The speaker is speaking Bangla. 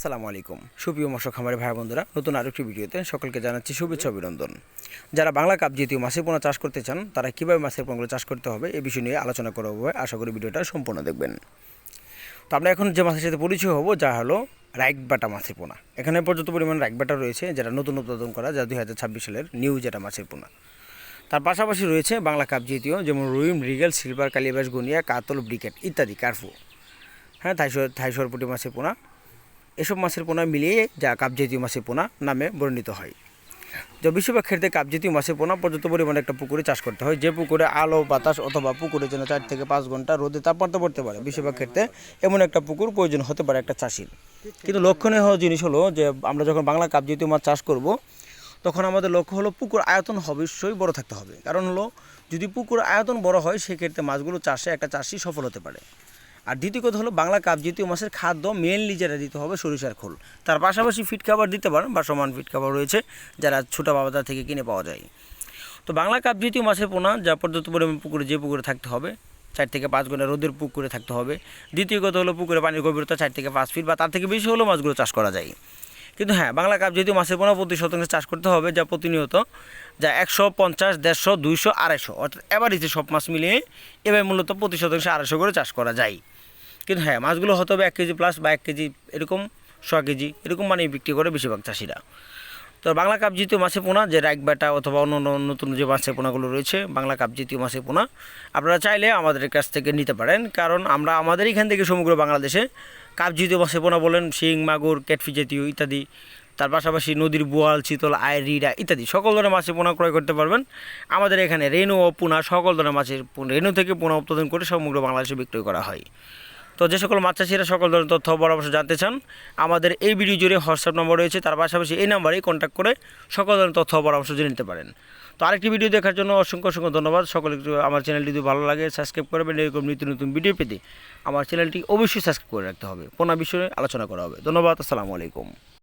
আসসালামু আলাইকুম সুপ্রিয় মৎস্য খামারি ভাই বন্ধুরা, নতুন আরেকটি ভিডিওতে সকলকে জানাচ্ছি শুভেচ্ছা অভিনন্দন। যারা বাংলা কাপ জাতীয় মাছের পোনা চাষ করতে চান তারা কীভাবে মাছের পোনাগুলো চাষ করতে হবে এই বিষয় নিয়ে আলোচনা করা হবে। আশা করি ভিডিওটা সম্পূর্ণ দেখবেন। তো আমরা এখন যে মাছের সাথে পরিচয় হব যা হলো রাইকবাটা মাছের পোনা। এখানে পর্যাপ্ত পরিমাণ রাইকবাটা রয়েছে, যেটা নতুন উৎপাদন করা, যা 2026 সালের নিউ যেটা মাছের পোনা। তার পাশাপাশি রয়েছে বাংলা কাপ জাতীয়, যেমন রুই, মৃগেল, সিলভার, কালিবাস, গনিয়া, কাতল, ব্রিকেট ইত্যাদি, কার্ফু, থাইশরপুটি মাছের পোনা। এসব মাছের পোনা মিলিয়ে যা কাপ জাতীয় মাছের পোনা নামে বর্ণিত হয়। যা বেশিরভাগ ক্ষেত্রে কাপ জাতীয় মাছের পোনা পর্যাপ্ত পরিমাণে একটা পুকুরে চাষ করতে হয়, যে পুকুরে আলো বাতাস অথবা পুকুরে যেন 4 থেকে 5 ঘন্টা রোদে তাপমাত্রা পড়তে পারে। বেশিরভাগ ক্ষেত্রে এমন একটা পুকুর প্রয়োজন হতে পারে একটা চাষির। কিন্তু লক্ষণীয় হওয়া জিনিস হলো যে আমরা যখন বাংলা কাপ জাতীয় মাছ চাষ করব তখন আমাদের লক্ষ্য হলো পুকুর আয়তন অবশ্যই বড় থাকতে হবে। কারণ হলো যদি পুকুর আয়তন বড় হয় সেক্ষেত্রে মাছগুলো চাষে একটা চাষি সফল হতে পারে। আর দ্বিতীয় কথা হলো বাংলা কাপ জাতীয় মাছের খাদ্য মেনলি যেটা দিতে হবে সরিষার খোল। তার পাশাপাশি ফিট খাবার দিতে পারেন বা সমান ফিট খাবার রয়েছে যারা ছোটো বাজার থেকে কিনে পাওয়া যায়। তো বাংলা কাপ জাতীয় মাছের পোনা যা পর্যাপ্ত পরিমাণ পুকুরে যে পুকুরে থাকতে হবে 4 থেকে 5 ঘন্টা রোদের পুকুরে থাকতে হবে। দ্বিতীয় কথা হলো পুকুরে পানির গভীরতা 4 থেকে 5 ফিট বা তার থেকে বেশি হলেও মাছগুলো চাষ করা যায়। কিন্তু হ্যাঁ, বাংলা কাপ জাতীয় মাছের পোনা প্রতি শতাংশে চাষ করতে হবে যা প্রতিনিয়ত যা 150, 150, 200, 250 অর্থাৎ এভারেজে সব মাছ মিলিয়ে এবার মূলত প্রতি শতাংশে 250 করে চাষ করা যায়। কিন্তু হ্যাঁ, মাছগুলো হতে হবে 1 কেজি প্লাস বা 1 কেজি এরকম 100 কেজি এরকম মানে বিক্রি করে বেশিরভাগ চাষিরা। তো বাংলা কাপ জাতীয় মাছের পোনা যে রাইকবাটা অথবা অন্য নতুন যে মাছের পোনাগুলো রয়েছে বাংলা কাপ জাতীয় মাছের পোনা আপনারা চাইলে আমাদের কাছ থেকে নিতে পারেন। কারণ আমরা আমাদের এখান থেকে সমগ্র বাংলাদেশে কাপ জাতীয় মাছের পোনা বলেন শিং, মাগুর, ক্যাটফি জাতীয় ইত্যাদি, তার পাশাপাশি নদীর বোয়াল, চিতল, আয়ের, রিডা ইত্যাদি সকল ধরনের মাছের পোনা ক্রয় করতে পারবেন। আমাদের এখানে রেনু ও পোনা সকল ধরনের মাছের রেনু থেকে পোনা উৎপাদন করে সমগ্র বাংলাদেশে বিক্রয় করা হয়। তো যে সকল মাছ চাষিরা সকল ধরনের তথ্য পরামর্শ জানতে চান আমাদের এই ভিডিও জুড়ে হোয়াটসঅ্যাপ নম্বর রয়েছে, তার পাশাপাশি এই নাম্বারেই কন্ট্যাক্ট করে সকল ধরনের তথ্য পরামর্শ জেনে নিতে পারেন। তো আরেকটি ভিডিও দেখার জন্য অসংখ্য ধন্যবাদ। সকলে আমার চ্যানেলটি যদি ভালো লাগে সাবস্ক্রাইব করবেন। এরকম নিত্য নতুন ভিডিও পেতে আমার চ্যানেলটি অবশ্যই সাবস্ক্রাইব করে রাখতে হবে। পোনা বিষয়ে আলোচনা করা হবে। ধন্যবাদ। আসসালামু আলাইকুম।